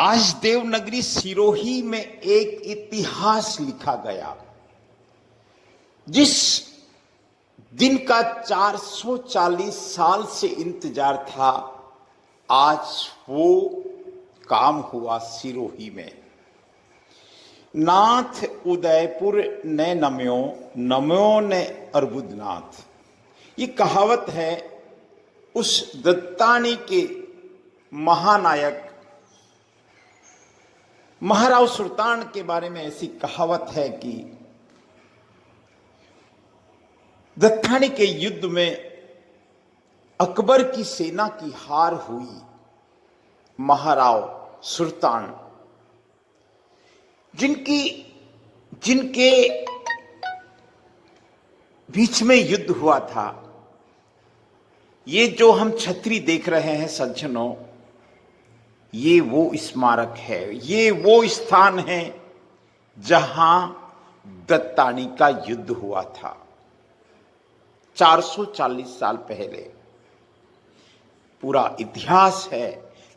आज देवनगरी सिरोही में एक इतिहास लिखा गया, जिस दिन का 440 साल से इंतजार था, आज वो काम हुआ सिरोही में। नाथ उदयपुर ने नम्यो, नम्यो ने अर्बुदनाथ। ये कहावत है उस दत्तानी के महानायक महाराव सुल्तान के बारे में। ऐसी कहावत है कि दत्तानी के युद्ध में अकबर की सेना की हार हुई। महाराव सुल्तान जिनके बीच में युद्ध हुआ था, ये जो हम छतरी देख रहे हैं सज्जनों, ये वो स्मारक है, ये वो स्थान है जहां दत्तानी का युद्ध हुआ था 440 साल पहले। पूरा इतिहास है,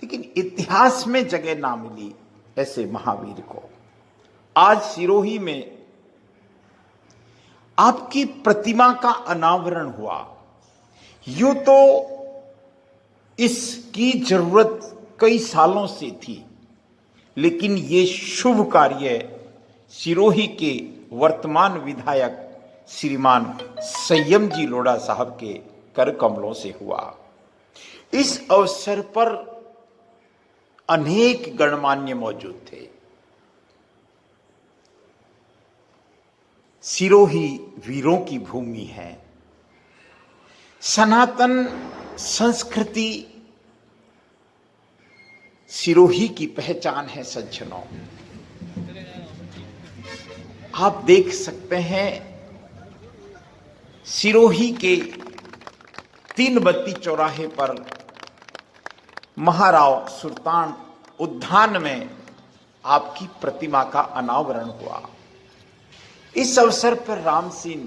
लेकिन इतिहास में जगह ना मिली ऐसे महावीर को। आज सिरोही में आपकी प्रतिमा का अनावरण हुआ। यूं तो इसकी जरूरत कई सालों से थी, लेकिन ये शुभ कार्य सिरोही के वर्तमान विधायक श्रीमान संयम जी लोढ़ा साहब के कर कमलों से हुआ। इस अवसर पर अनेक गणमान्य मौजूद थे। सिरोही वीरों की भूमि है। सनातन संस्कृति सिरोही की पहचान है सज्जनों। आप देख सकते हैं सिरोही के 3 बत्ती चौराहे पर महाराव सुल्तान उद्यान में आपकी प्रतिमा का अनावरण हुआ। इस अवसर पर राम सिंह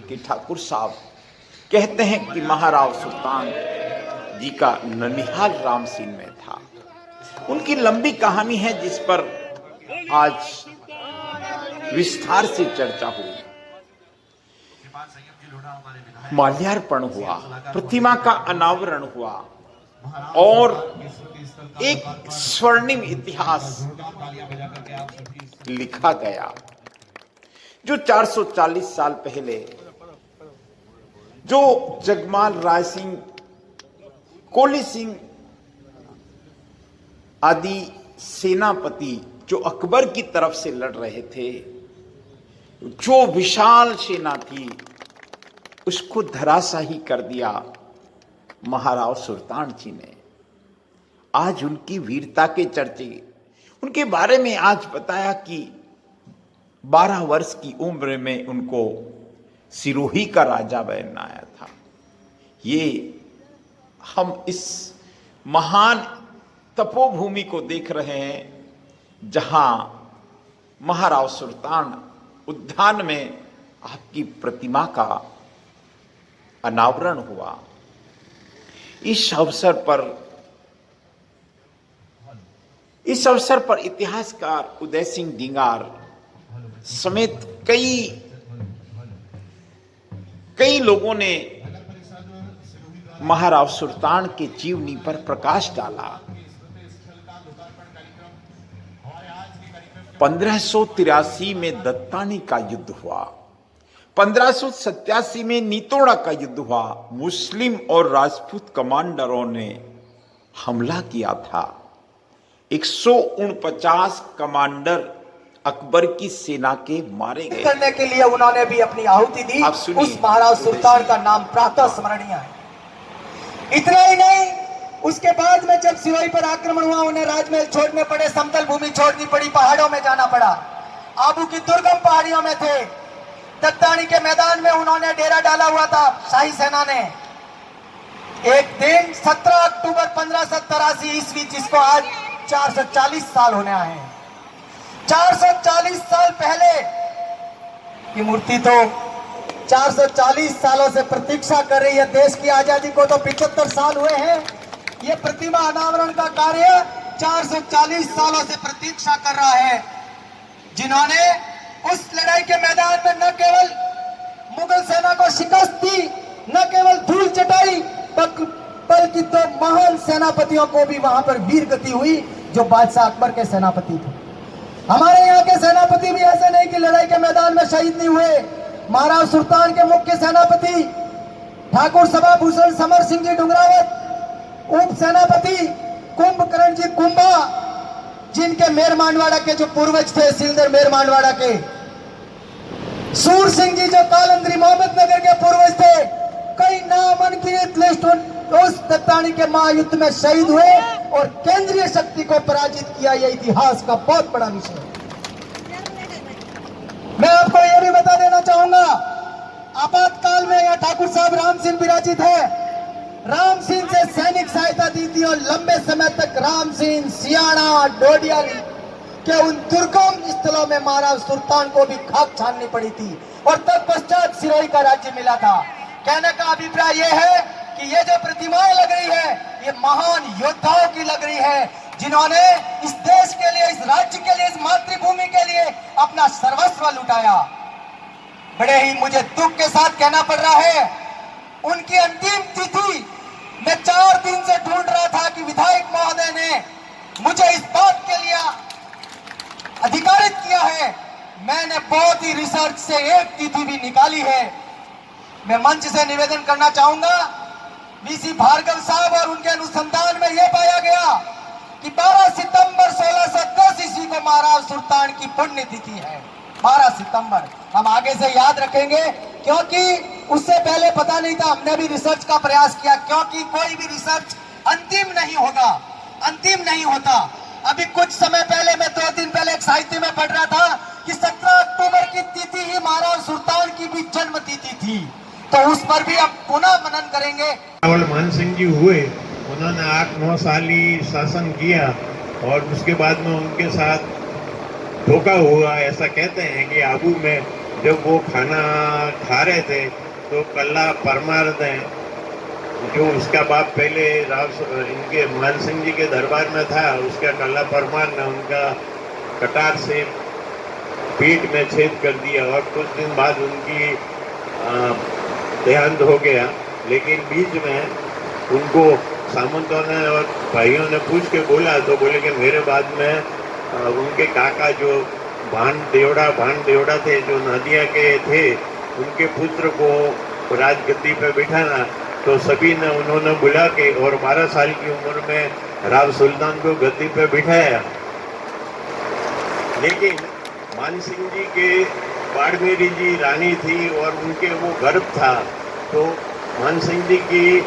के ठाकुर साहब कहते हैं कि महाराव सुल्तान जी का ननिहाल राम सिंह में था। उनकी लंबी कहानी है जिस पर आज विस्तार से चर्चा हुई। माल्यार्पण हुआ, प्रतिमा का अनावरण हुआ और एक स्वर्णिम इतिहास लिखा गया, जो 440 साल पहले जो जगमाल राय सिंह, कोली सिंह आदि सेनापति जो अकबर की तरफ से लड़ रहे थे, जो विशाल सेना थी, उसको धराशाही कर दिया महाराव सुल्तान जी ने। आज उनकी वीरता के चर्चे, उनके बारे में आज बताया कि 12 वर्ष की उम्र में उनको सिरोही का राजा बनाया था। ये हम इस महान तपोभूमि को देख रहे हैं जहां महाराव सुल्तान उद्यान में आपकी प्रतिमा का अनावरण हुआ। इस अवसर पर इतिहासकार उदय सिंह डिंगार समेत कई लोगों ने महाराव सुल्तान के जीवनी पर प्रकाश डाला। 1583 में दत्तानी का युद्ध हुआ। 1587 में नितोड़ा का युद्ध हुआ। मुस्लिम और राजपूत कमांडरों ने हमला किया था। 149 कमांडर अकबर की सेना के मारे गए। करने के लिए उन्होंने भी अपनी आहुति दी। उस महाराव सुल्तान का नाम प्रातः स्मरणीय है। इतना ही नहीं, उसके बाद में जब सिरोही पर आक्रमण हुआ, उन्हें राजमहल छोड़ने पड़े, समतल भूमि छोड़नी पड़ी, पहाड़ों में जाना पड़ा। आबू की दुर्गम पहाड़ियों में थे। दत्तानी के मैदान में उन्होंने डेरा डाला हुआ था शाही सेना ने। एक दिन 17 अक्टूबर 1583 ईस्वी, जिसको आज 440 साल होने आए हैं। 440 साल पहले की मूर्ति तो 440 सालों से प्रतीक्षा कर रही है। देश की आजादी को तो 75 साल हुए हैं। ये प्रतिमा अनावरण का कार्य 440 सालों से प्रतीक्षा कर रहा है, जिन्होंने उस लड़ाई के मैदान में न केवल मुगल सेना को शिकस्त दी, न केवल धूल चटाई, बल्कि तो महान सेनापतियों को भी वहां पर वीर गति हुई जो बादशाह अकबर के सेनापति थे। हमारे यहाँ के सेनापति भी ऐसे नहीं कि लड़ाई के मैदान में शहीद नहीं हुए। महाराज सुल्तान के मुख्य सेनापति ठाकुर सभा भूषण समर सिंह जी डुंगरावत, उप सेनापति कुंभकर्ण जी कुंभा, जिनके मेर मांडवाड़ा के जो पूर्वज थे सिलदर मेर मांडवाड़ा के, सूर सिंह जी जो कालंदरी मोहम्मद नगर के पूर्वज थे, कई नामअनगिनत लिस्ट उस दत्तानी के महायुद्ध में शहीद हुए और केंद्रीय शक्ति को पराजित किया। यह इतिहास का बहुत बड़ा विषय है। मैं आपको यह भी बता देना चाहूंगा, आपातकाल में यह ठाकुर साहब राम सिंह विराजित है। राम सिंह से सैनिक सहायता दी थी और लंबे समय तक राम सिंह, सियाणा, डोडियाली के उन दुर्गम स्थलों में महाराज सुल्तान को भी खाक छाननी पड़ी थी और तत्पश्चात सिरोही का राज्य मिला था। कहने का अभिप्राय यह है कि ये जो प्रतिमाएं लग रही है, ये महान योद्धाओं की लग रही है, जिन्होंने इस देश के लिए, इस राज्य के लिए, इस मातृभूमि के लिए अपना सर्वस्व लुटाया। बड़े ही मुझे दुख के साथ कहना पड़ रहा है, उनकी अंतिम तिथि मैं 4 दिन से ढूंढ रहा था कि विधायक महोदय ने मुझे इस बात के लिए अधिकारित किया है। मैंने बहुत ही रिसर्च से एक तिथि भी निकाली है। मैं मंच से निवेदन करना चाहूंगा, वीसी भार्गव साहब और उनके अनुसंधान में यह पाया गया कि 12 सितंबर 1610 ईस्वी को महाराज सुल्तान की पुण्यतिथि है। 12 सितंबर हम आगे से याद रखेंगे, क्योंकि उससे पहले पता नहीं था। हमने भी रिसर्च का प्रयास किया, क्योंकि कोई भी रिसर्च अंतिम नहीं होगा, अंतिम नहीं होता। अभी कुछ समय पहले, मैं 2 दिन पहले एक साहित्य में पढ़ रहा था कि 17 अक्टूबर की तिथि ही महाराज सुल्तान की भी जन्म तिथि थी, तो उस पर भी अब पुनः मनन करेंगे। मान सिंह जी हुए, उन्होंने 8-9 साल ही शासन किया और उसके बाद में उनके साथ धोखा हुआ। ऐसा कहते हैं कि आबू में जब वो खाना खा रहे थे तो कल्ला परमार ने, जो उसका बाप पहले इनके मान सिंह जी के दरबार में था, उसका कल्ला परमार ने उनका कटार से पीठ में छेद कर दिया और कुछ दिन बाद उनकी देहांत हो गया। लेकिन बीच में उनको सामंतों ने और भाइयों ने पूछ के बोला, तो बोले कि मेरे बाद में उनके काका जो भान देवड़ा थे, जो नदिया के थे, उनके पुत्र को राजगद्दी पे बिठाना। तो सभी ने उन्होंने बुला के और 12 साल की उम्र में राव सुल्तान को गद्दी पे बिठाया। लेकिन मान सिंह जी के बाड़मेरी जी रानी थी और उनके वो गर्भ था, तो मान सिंह जी की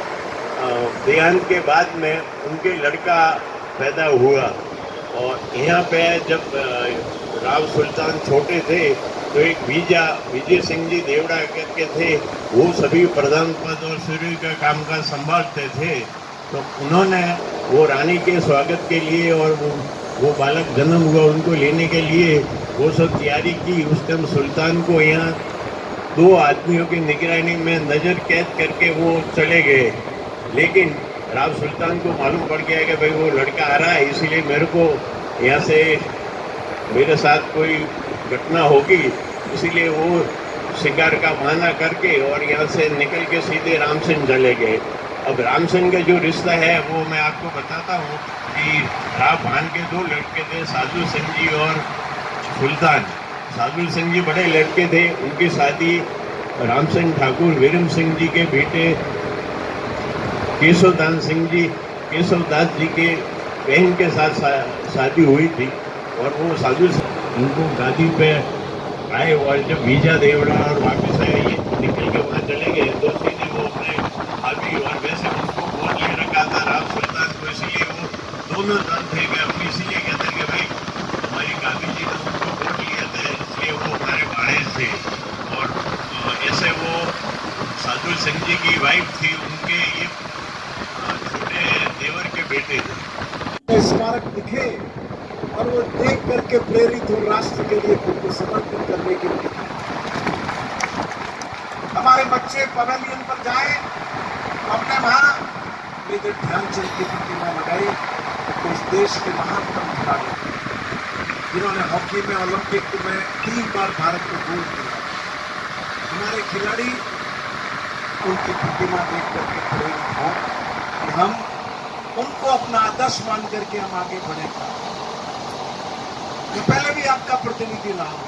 देहांत के बाद में उनके लड़का पैदा हुआ। और यहाँ पे जब राव सुल्तान छोटे थे तो एक विजय सिंह जी देवड़ा करके थे, वो सभी प्रधान पद और सूर्य का कामकाज संभालते थे। तो उन्होंने वो रानी के स्वागत के लिए और वो बालक जन्म हुआ उनको लेने के लिए वो सब तैयारी की। उस टाइम सुल्तान को यहाँ 2 आदमियों की निगरानी में नज़र कैद करके वो चले गए। लेकिन राव सुल्तान को मालूम पड़ गया कि भाई वो लड़का आ रहा है, इसीलिए मेरे को यहाँ से मेरे साथ कोई घटना होगी, इसीलिए वो शिकार का बहाना करके और यहाँ से निकल के सीधे रामसिंह चले गए। अब रामसिंह का जो रिश्ता है वो मैं आपको बताता हूँ कि राव भान के 2 लड़के थे, साधु सिंह जी और सुल्तान। साधु सिंह जी बड़े लड़के थे, उनकी शादी राम सिंह ठाकुर वीरम सिंह जी के बेटे केशवदास जी के बहन के साथ शादी हुई थी। और वो साधु उनको गादी पे आए और जब विजय देवड़ा और वापस आए, ये निकल के वहाँ चले गए, तो सीधे वो अपने भाभी और वैसे उनको गोद ले रखा था राव सुल्तान को, इसलिए वो दोनों दल थे गए। हम इसीलिए कहते हैं कि भाई हमारी गादी जी ने उनको गोद लिया था, इसलिए वो हमारे भाड़े थे। और ऐसे वो साधु सिंह जी की वाइफ थी, उनके ये छोटे देवर के बेटे थे। स्मारक दिखे और वो देख करके प्रेरित हो राष्ट्र के लिए खुद को समर्पित करने के लिए। हमारे बच्चे पवेलियन पर जाए, अपने वहां मेजर ध्यानचंद की प्रतिमा लगाई, उस देश के महानतम खिलाड़ी जिन्होंने हॉकी में ओलंपिक में 3 बार भारत को गोल्ड दिया। हमारे खिलाड़ी उनकी प्रतिमा देख करके प्रेरित हो कि हम उनको अपना आदर्श मान करके हम आगे बढ़ेंगे। मैं पहले भी आपका प्रतिनिधि रहा हूं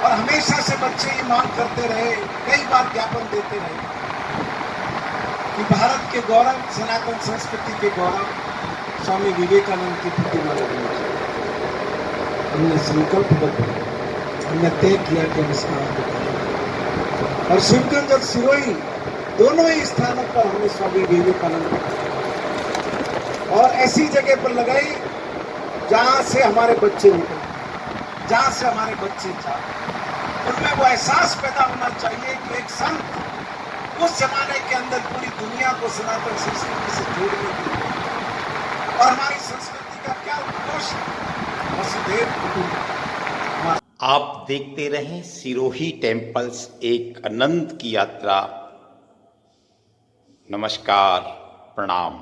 और हमेशा से बच्चे ये मांग करते रहे, कई बार ज्ञापन देते रहे कि भारत के गौरव, सनातन संस्कृति के गौरव स्वामी विवेकानंद की प्रतिमा लगनी चाहिए। हमने संकल्पबद्ध, हमने तय किया कि हम इस काम को करेंगे और शिवगंज और सिरोही दोनों ही स्थानों पर हमने स्वामी विवेकानंद और ऐसी जगह पर लगाई जहां से हमारे बच्चे निकले, जहां से हमारे बच्चे जाए, उनमें वो एहसास पैदा होना चाहिए कि एक संत उस जमाने के अंदर पूरी दुनिया को सनातन संस्कृति से जोड़ने के लिए और हमारी संस्कृति का क्या उद्देश्य है, वसुधैव कुटुंबकम। आप देखते रहें सिरोही टेम्पल्स, एक अनंत की यात्रा। नमस्कार, प्रणाम।